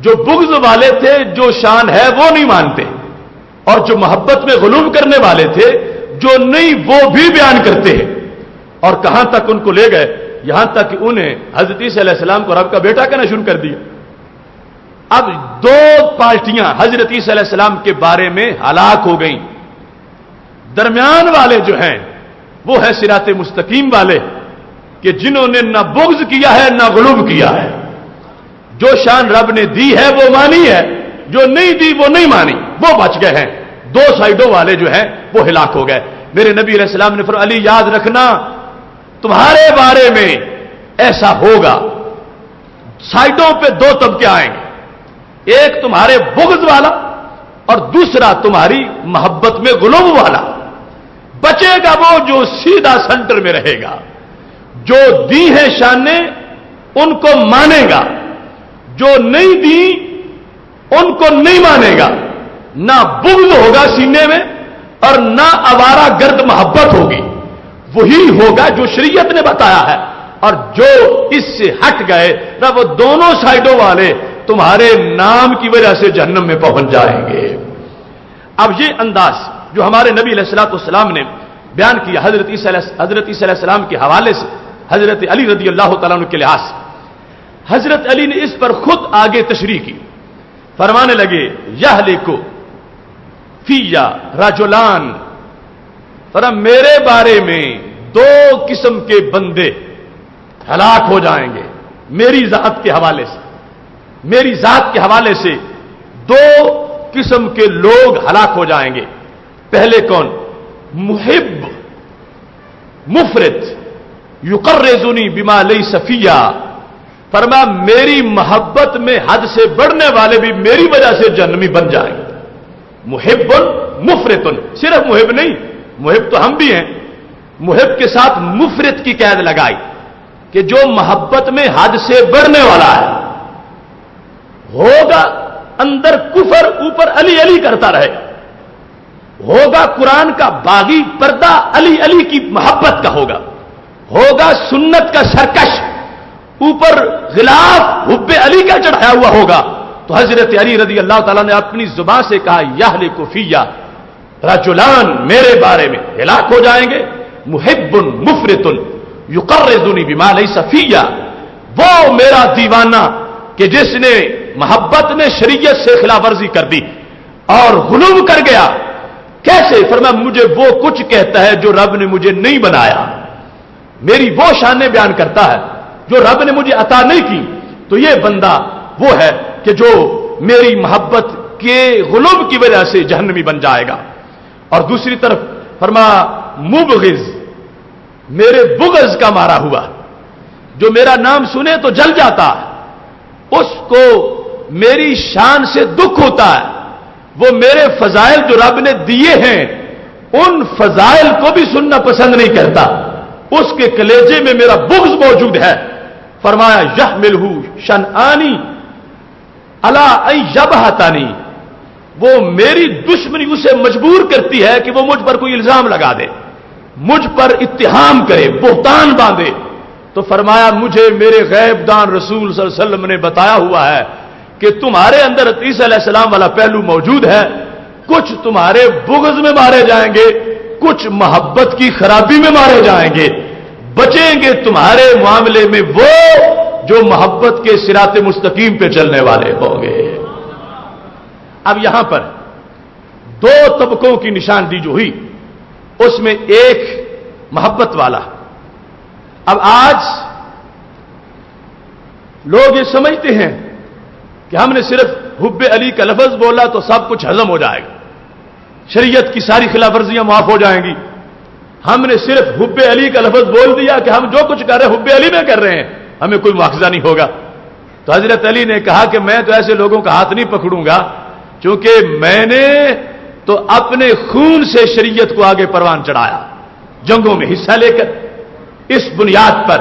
جو بغض والے تھے جو شان ہے وہ نہیں مانتے، اور جو محبت میں غلو کرنے والے تھے جو نہیں وہ بھی بیان کرتے ہیں۔ اور کہاں تک ان کو لے گئے، یہاں تک کہ انہیں حضرت عیسیٰ علیہ السلام کو رب کا بیٹا کہنا شروع کر دیا۔ اب دو پارٹیاں حضرت عیسیٰ علیہ السلام کے بارے میں ہلاک ہو گئیں۔ درمیان والے جو ہیں وہ ہے صراط مستقیم والے کہ جنہوں نے نہ بغض کیا ہے نہ غلو کیا ہے، جو شان رب نے دی ہے وہ مانی ہے، جو نہیں دی وہ نہیں مانی، وہ بچ گئے ہیں۔ دو سائیڈوں والے جو ہیں وہ ہلاک ہو گئے۔ میرے نبی علیہ السلام نے فرمایا علی یاد رکھنا تمہارے بارے میں ایسا ہوگا، سائیڈوں پہ دو طبقے آئیں گے، ایک تمہارے بغض والا اور دوسرا تمہاری محبت میں غلو والا۔ بچے گا وہ جو سیدھا سینٹر میں رہے گا، جو دی ہیں شانیں ان کو مانے گا، جو نہیں دی ان کو نہیں مانے گا۔ نہ بغض ہوگا سینے میں اور نہ آوارہ گرد محبت ہوگی، وہی ہوگا جو شریعت نے بتایا ہے۔ اور جو اس سے ہٹ گئے نہ وہ دونوں سائیڈوں والے تمہارے نام کی وجہ سے جہنم میں پہنچ جائیں گے۔ اب یہ انداز جو ہمارے نبی علیہ الصلوۃ والسلام نے بیان کیا حضرت عیسیٰ علیہ السلام کے حوالے سے، حضرت علی رضی اللہ تعالیٰ عنہ کے لحاظ سے، حضرت علی نے اس پر خود آگے تشریح کی، فرمانے لگے یہلکو فیا رجلان، فرم میرے بارے میں دو قسم کے بندے ہلاک ہو جائیں گے میری ذات کے حوالے سے، میری ذات کے حوالے سے دو قسم کے لوگ ہلاک ہو جائیں گے۔ پہلے کون؟ محب مفرط یقرزنی بما لیس فیہ، فرمایا میری محبت میں حد سے بڑھنے والے بھی میری وجہ سے جہنمی بن جائیں گے۔ محب مفرط، صرف محب نہیں، محب تو ہم بھی ہیں، محب کے ساتھ مفرط کی قید لگائی کہ جو محبت میں حد سے بڑھنے والا ہے، ہوگا اندر کفر اوپر علی علی کرتا رہے گا، ہوگا قرآن کا باغی، پردہ علی علی کی محبت کا ہوگا سنت کا سرکش، اوپر غلاف حب علی کا چڑھایا ہوا ہوگا۔ تو حضرت علی رضی اللہ تعالیٰ نے اپنی زبان سے کہا یہلک فیہ رجلان، میرے بارے میں ہلاک ہو جائیں گے محب مفرط یقرزنی بما لیس فیہ، وہ میرا دیوانہ کہ جس نے محبت میں شریعت سے خلاف ورزی کر دی اور غلو کر گیا۔ کیسے؟ فرمایا مجھے وہ کچھ کہتا ہے جو رب نے مجھے نہیں بنایا، میری وہ شانیں بیان کرتا ہے جو رب نے مجھے عطا نہیں کی۔ تو یہ بندہ وہ ہے کہ جو میری محبت کے غلو کی وجہ سے جہنمی بن جائے گا۔ اور دوسری طرف فرمایا مبغض، میرے بغض کا مارا ہوا، جو میرا نام سنے تو جل جاتا ہے، اس کو میری شان سے دکھ ہوتا ہے، وہ میرے فضائل جو رب نے دیے ہیں ان فضائل کو بھی سننا پسند نہیں کرتا، اس کے کلیجے میں میرا بغض موجود ہے۔ فرمایا یحملہ شنآنی الا ان یبہتنی، وہ میری دشمنی اسے مجبور کرتی ہے کہ وہ مجھ پر کوئی الزام لگا دے، مجھ پر اتہام کرے، بہتان باندھے۔ تو فرمایا مجھے میرے غیب دان رسول صلی اللہ علیہ وسلم نے بتایا ہوا ہے کہ تمہارے اندر عیسیٰ علیہ السلام والا پہلو موجود ہے، کچھ تمہارے بغض میں مارے جائیں گے، کچھ محبت کی خرابی میں مارے جائیں گے، بچیں گے تمہارے معاملے میں وہ جو محبت کے صراط مستقیم پہ چلنے والے ہوں گے۔ اب یہاں پر دو طبقوں کی نشاندہی جو ہوئی، اس میں ایک محبت والا۔ اب آج لوگ یہ سمجھتے ہیں کہ ہم نے صرف حب علی کا لفظ بولا تو سب کچھ ہضم ہو جائے گا، شریعت کی ساری خلاف ورزیاں معاف ہو جائیں گی۔ ہم نے صرف حب علی کا لفظ بول دیا کہ ہم جو کچھ کر رہے ہیں حب علی میں کر رہے ہیں، ہمیں کوئی مواخذہ نہیں ہوگا۔ تو حضرت علی نے کہا کہ میں تو ایسے لوگوں کا ہاتھ نہیں پکڑوں گا، چونکہ میں نے تو اپنے خون سے شریعت کو آگے پروان چڑھایا، جنگوں میں حصہ لے کر۔ اس بنیاد پر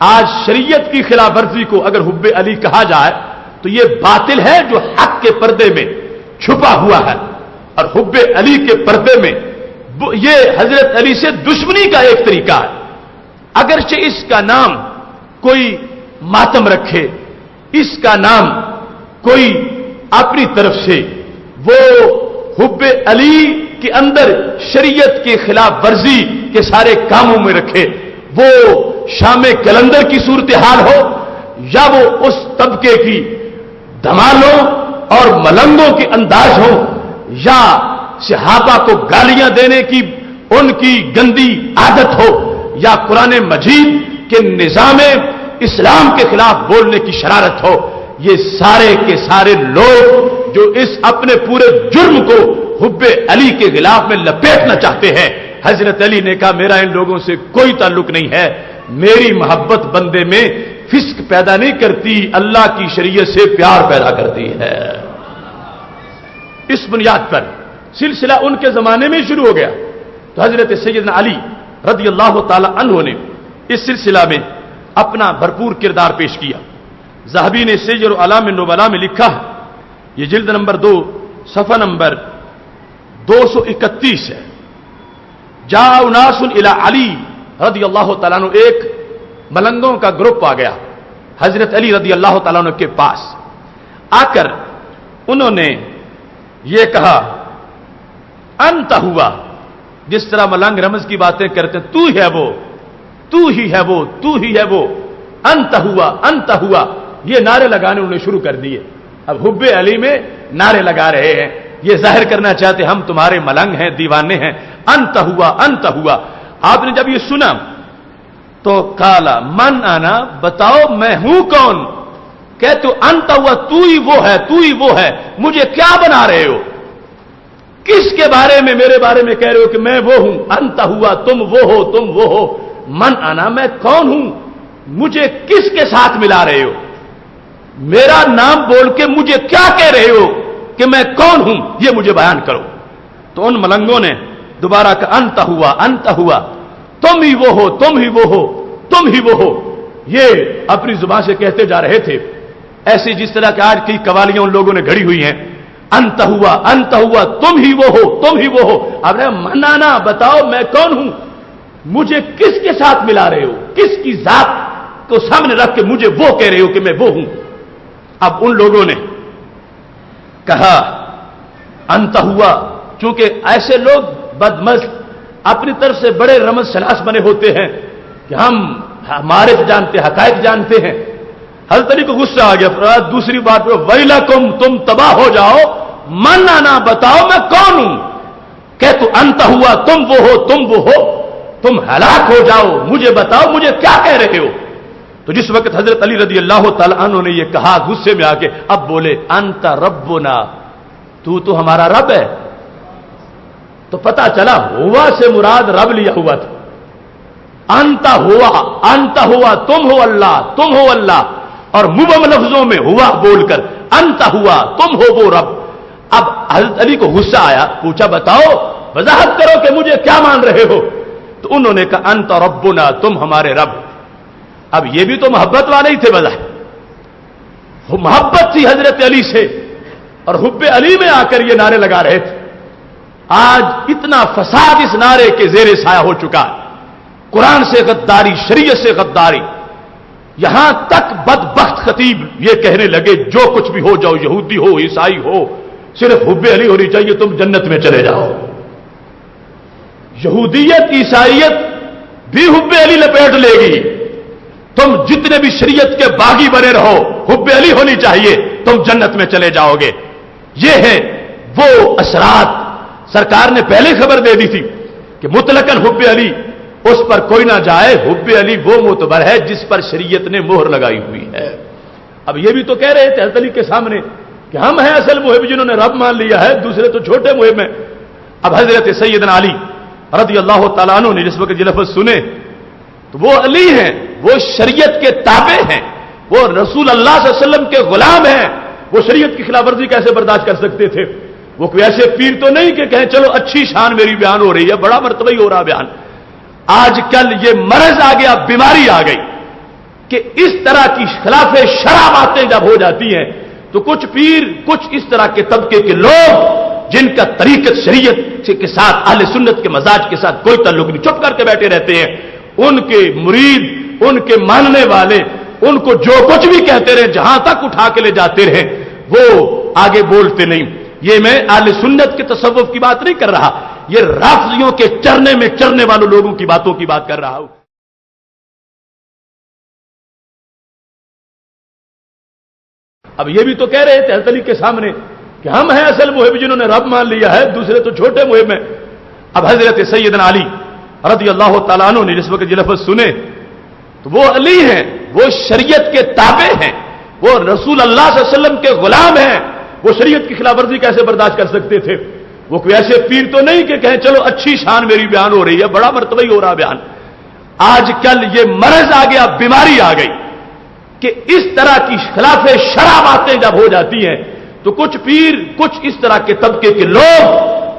آج شریعت کی خلاف ورزی کو اگر حب علی کہا جائے تو یہ باطل ہے جو حق کے پردے میں چھپا ہوا ہے، اور حب علی کے پردے میں یہ حضرت علی سے دشمنی کا ایک طریقہ ہے۔ اگرچہ اس کا نام کوئی ماتم رکھے، اس کا نام کوئی اپنی طرف سے وہ حب علی کے اندر شریعت کی خلاف ورزی کے سارے کاموں میں رکھے، وہ شام کلندر کی صورتحال ہو یا وہ اس طبقے کی دھمالوں اور ملنگوں کے انداز ہو یا صحابہ کو گالیاں دینے کی ان کی گندی عادت ہو یا قرآن مجید کے نظام اسلام کے خلاف بولنے کی شرارت ہو، یہ سارے کے سارے لوگ جو اس اپنے پورے جرم کو حب علی کے غلاف میں لپیٹنا چاہتے ہیں، حضرت علی نے کہا میرا ان لوگوں سے کوئی تعلق نہیں ہے، میری محبت بندے میں فسق پیدا نہیں کرتی، اللہ کی شریعت سے پیار پیدا کرتی ہے۔ اس بنیاد پر سلسلہ ان کے زمانے میں شروع ہو گیا، تو حضرت سیدنا علی رضی اللہ تعالی عنہ نے اس سلسلہ میں اپنا بھرپور کردار پیش کیا۔ ذہبی نے سیر اعلام النبلاء میں لکھا ہے، یہ جلد نمبر 2 صفحہ نمبر 231 ہے، جاء اناس الی علی رضی اللہ تعالیٰ عنہ، ایک ملنگوں کا گروپ آ گیا حضرت علی رضی اللہ تعالیٰ عنہ کے پاس، آ کر انہوں نے یہ کہا انت ہوا، جس طرح ملنگ رمز کی باتیں کرتے ہیں، تو ہے وہ، تو ہی ہے وہ، تو ہی ہے وہ، انت ہوا، انت ہوا، یہ نعرے لگانے انہوں نے شروع کر دیے۔ اب حب علی میں نعرے لگا رہے ہیں، یہ ظاہر کرنا چاہتے ہم تمہارے ملنگ ہیں، دیوانے ہیں، انت ہوا، انت ہوا۔ آپ نے جب یہ سنا تو کالا من آنا، بتاؤ میں ہوں کون؟ کہ تو انت ہوا، تو ہی وہ ہے، تو ہی وہ ہے، مجھے کیا بنا رہے ہو؟ کس کے بارے میں، میرے بارے میں کہہ رہے ہو کہ میں وہ ہوں؟ انت ہوا، تم وہ ہو، تم وہ ہو، من آنا، میں کون ہوں؟ مجھے کس کے ساتھ ملا رہے ہو؟ میرا نام بول کے مجھے کیا کہہ رہے ہو کہ میں کون ہوں؟ یہ مجھے بیان کرو۔ تو ان ملنگوں نے دوبارہ کہا انت ہوا، انت ہوا، تم ہی وہ ہو، تم ہی وہ ہو، تم ہی وہ ہو، یہ اپنی زبان سے کہتے جا رہے تھے، ایسی جس طرح کہ آج کی قوالیاں ان لوگوں نے گھڑی ہوئی ہیں، انت ہوا، انت ہوا، تم ہی وہ ہو، تم ہی وہ ہو۔ اب منانا، بتاؤ میں کون ہوں؟ مجھے کس کے ساتھ ملا رہے ہو؟ کس کی ذات کو سامنے رکھ کے مجھے وہ کہہ رہے ہو کہ میں وہ ہوں؟ اب ان لوگوں نے کہا انت ہوا، چونکہ ایسے لوگ بدمست اپنی طرف سے بڑے رمز شناس بنے ہوتے ہیں کہ ہم ہمارے جانتے، حقائق جانتے ہیں۔ حضرت علی کو غصہ آ گیا، دوسری بات پہ ویلکم، تم تباہ ہو جاؤ، من آنا، بتاؤ میں کون ہوں؟ کہ تو انت ہوا، تم وہ ہو، تم وہ ہو، تم ہلاک ہو جاؤ، مجھے بتاؤ مجھے کیا کہہ رہے ہو؟ تو جس وقت حضرت علی رضی اللہ تعالی عنہ نے یہ کہا غصے میں آ کے، اب بولے انت ربنا، تو ہمارا رب ہے۔ تو پتا چلا ہوا سے مراد رب لیا ہوا تھا، انت ہوا، تم ہو اللہ، تم ہو اللہ، اور مبہم لفظوں میں ہوا بول کر انت ہوا، تم ہو وہ رب۔ اب حضرت علی کو غصہ آیا، پوچھا بتاؤ، وضاحت کرو کہ مجھے کیا مان رہے ہو؟ تو انہوں نے کہا انت ربنا، تم ہمارے رب۔ اب یہ بھی تو محبت والے ہی تھے، بظاہر محبت تھی حضرت علی سے، اور حب علی میں آ کر یہ نعرے لگا رہے تھے۔ آج اتنا فساد اس نعرے کے زیر سایہ ہو چکا ہے، قرآن سے غداری، شریعت سے غداری، یہاں تک بدبخت خطیب یہ کہنے لگے جو کچھ بھی ہو جاؤ، یہودی ہو، عیسائی ہو، صرف حب علی ہونی چاہیے، تم جنت میں چلے جاؤ۔ یہودیت، عیسائیت بھی حب علی لپیٹ لے گی، تم جتنے بھی شریعت کے باغی بنے رہو، حب علی ہونی چاہیے، تم جنت میں چلے جاؤ گے۔ یہ ہے وہ اثرات، سرکار نے پہلے خبر دے دی تھی کہ مطلقاً حب علی اس پر کوئی نہ جائے، حب علی وہ معتبر ہے جس پر شریعت نے مہر لگائی ہوئی ہے۔ اب یہ بھی تو کہہ رہے تھے حضرت علی کے سامنے کہ ہم ہیں اصل محب جنہوں نے رب مان لیا ہے، دوسرے تو چھوٹے محب ہیں۔ اب حضرت سیدنا علی رضی اللہ تعالیٰ عنہ نے جس وقت یہ لفظ سنے تو وہ علی ہیں، وہ شریعت کے تابع ہیں، وہ رسول اللہ صلی اللہ علیہ وسلم کے غلام ہیں، وہ شریعت کی خلاف ورزی کیسے برداشت کر سکتے تھے؟ وہ کوئی ایسے پیر تو نہیں کہ کہیں چلو اچھی شان میری بیان ہو رہی ہے، بڑا مرتبہ ہی ہو رہا بیان۔ آج کل یہ مرض آ گیا، بیماری آ گئی کہ اس طرح کی خلاف شرع باتیں جب ہو جاتی ہیں تو کچھ پیر، کچھ اس طرح کے طبقے کے لوگ جن کا طریقت شریعت کے ساتھ، اہل سنت کے مزاج کے ساتھ کوئی تعلق نہیں، چپ کر کے بیٹھے رہتے ہیں، ان کے مرید، ان کے ماننے والے ان کو جو کچھ بھی کہتے رہے، جہاں تک اٹھا کے لے جاتے رہے، وہ آگے بولتے نہیں. یہ میں اہل سنت کے تصوف کی بات نہیں کر رہا, یہ رافضیوں کے چرنے میں چرنے والوں لوگوں کی باتوں کی بات کر رہا ہوں. اب یہ بھی تو کہہ رہے تھے حضرت علی کے سامنے کہ ہم ہیں اصل محب جنہوں نے رب مان لیا ہے, دوسرے تو چھوٹے محب ہیں. اب حضرت سیدنا علی رضی اللہ تعالیٰ عنہ نے جس وقت یہ لفظ سنے تو وہ علی ہیں, وہ شریعت کے تابع ہیں, وہ رسول اللہ صلی اللہ علیہ وسلم کے غلام ہیں, وہ شریعت کی خلاف ورزی کیسے برداشت کر سکتے تھے؟ وہ کوئی ایسے پیر تو نہیں کہ کہیں چلو اچھی شان میری بیان ہو رہی ہے, بڑا مرتبہ ہو رہا بیان. آج کل یہ مرض آ گیا, بیماری آ گئی کہ اس طرح کی خلاف شرع باتیں جب ہو جاتی ہیں تو کچھ پیر, کچھ اس طرح کے طبقے کے لوگ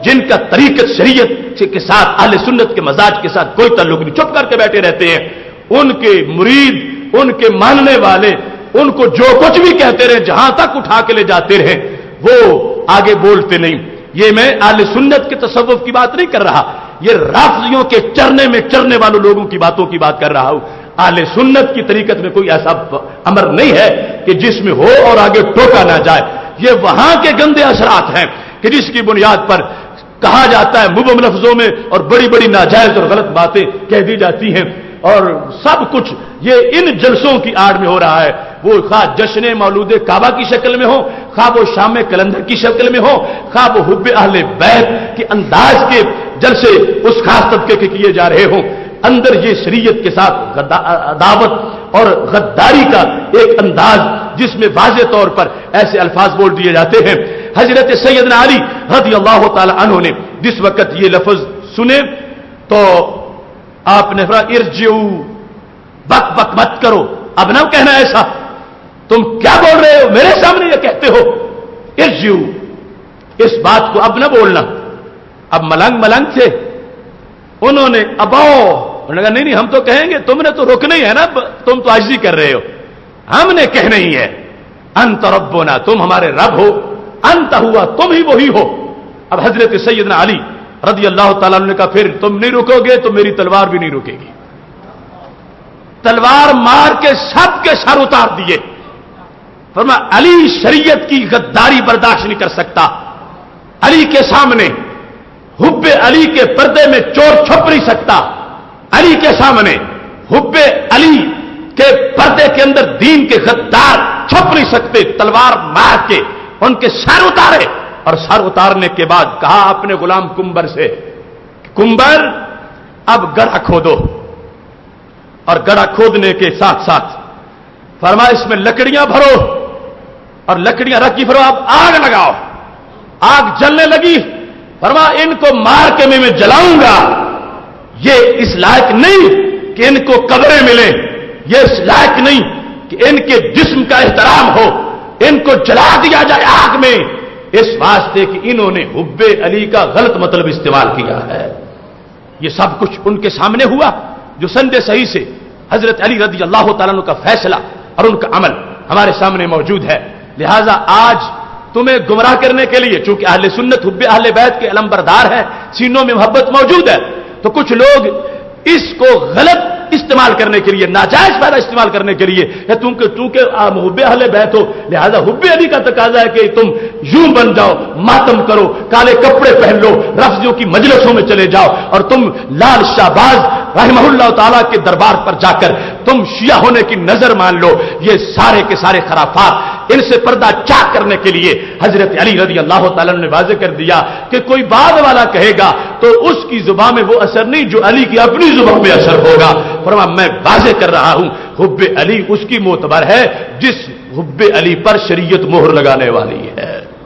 جن کا طریقت شریعت کے ساتھ اہل سنت کے مزاج کے ساتھ کوئی تعلق نہیں, چپ کر کے بیٹھے رہتے ہیں. ان کے مرید, ان کے ماننے والے ان کو جو کچھ بھی کہتے رہے, جہاں تک اٹھا کے لے جاتے رہے, وہ آگے بولتے نہیں. یہ میں اہل سنت کے تصوف کی بات نہیں کر رہا, یہ رافضیوں کے چرنے میں چرنے والوں لوگوں کی باتوں کی بات کر رہا ہوں. اہل سنت کی طریقت میں کوئی ایسا امر نہیں ہے کہ جس میں ہو اور آگے ٹوکا نہ جائے. یہ وہاں کے گندے اثرات ہیں کہ جس کی بنیاد پر کہا جاتا ہے مبہم لفظوں میں اور بڑی بڑی ناجائز اور غلط باتیں کہہ دی جاتی ہیں, اور سب کچھ یہ ان جلسوں کی آڑ میں ہو رہا ہے. وہ خواہ جشن مولود کعبہ کی شکل میں ہو, خواہ وہ شام کلندر کی شکل میں ہو, خواہ وہ حب اہل بیت کے انداز کے جلسے اس خاص طبقے کے کیے جا رہے ہوں. اندر یہ شریعت کے ساتھ عداوت اور غداری کا ایک انداز جس میں واضح طور پر ایسے الفاظ بول دیے جاتے ہیں. حضرت سیدنا علی رضی اللہ تعالی عنہ نے جس وقت یہ لفظ سنے تو آپ نے فرمایا ارجعو, بک بک مت کرو, اب نہ کہنا ایسا, تم کیا بول رہے ہو, میرے سامنے یہ کہتے ہو, ارجعو, اس بات کو اب نہ بولنا. اب ملنگ تھے, انہوں نے اباؤ, انہوں نے کہا نہیں ہم تو کہیں گے, تم نے تو رکنا ہی ہے نا, تم تو عاجزی کر رہے ہو, ہم نے کہنا ہی ہے. انت ربنا, تم ہمارے رب ہو, انت ہوا, تم ہی وہی ہو. اب حضرت سیدنا علی رضی اللہ تعالیٰ عنہ نے کہا پھر تم نہیں رکو گے تو میری تلوار بھی نہیں رکے گی. تلوار مار کے سب کے سر اتار دیے. فرمایا علی شریعت کی غداری برداشت نہیں کر سکتا, علی کے سامنے حب علی کے پردے میں چور چھپ نہیں سکتا, علی کے سامنے حب علی کے پردے کے اندر دین کے غدار چھپ نہیں سکتے. تلوار مار کے ان کے سر اتارے, اور سر اتارنے کے بعد کہا اپنے غلام کمبر سے, کمبر اب گڑھا کھودو, اور گڑھا کھودنے کے ساتھ ساتھ فرمایا اس میں لکڑیاں بھرو, اور لکڑیاں رکھی بھرو, اب آگ لگاؤ. آگ جلنے لگی. فرمایا ان کو مار کے میں جلاؤں گا, یہ اس لائق نہیں کہ ان کو قبریں ملیں, یہ اس لائق نہیں کہ ان کے جسم کا احترام ہو, ان کو جلا دیا جائے آگ میں, اس واسطے کہ انہوں نے حب علی کا غلط مطلب استعمال کیا ہے. یہ سب کچھ ان کے سامنے ہوا, جو سند صحیح سے حضرت علی رضی اللہ تعالیٰ عنہ کا فیصلہ اور ان کا عمل ہمارے سامنے موجود ہے. لہذا آج تمہیں گمراہ کرنے کے لیے, چونکہ اہل سنت حب اہل بیت کے علمبردار ہیں, سینوں میں محبت موجود ہے, تو کچھ لوگ اس کو غلط استعمال کرنے کے لیے, ناجائز فائدہ استعمال کرنے کے لیے, چونکہ حب اہل بیت ہو لہذا حب علی کا تقاضا ہے کہ تم یوں بن جاؤ, ماتم کرو, کالے کپڑے پہن لو, رفضیوں کی مجلسوں میں چلے جاؤ, اور تم لال شہباز رحمہ اللہ تعالیٰ کے دربار پر جا کر تم شیعہ ہونے کی نظر مان لو. یہ سارے کے سارے خرافات, ان سے پردہ چاک کرنے کے لیے حضرت علی رضی اللہ تعالیٰ نے واضح کر دیا کہ کوئی بعد والا کہے گا تو اس کی زبان میں وہ اثر نہیں جو علی کی اپنی زبان میں اثر ہوگا. فرمایا میں واضح کر رہا ہوں حب علی اس کی معتبر ہے جس حب علی پر شریعت مہر لگانے والی ہے.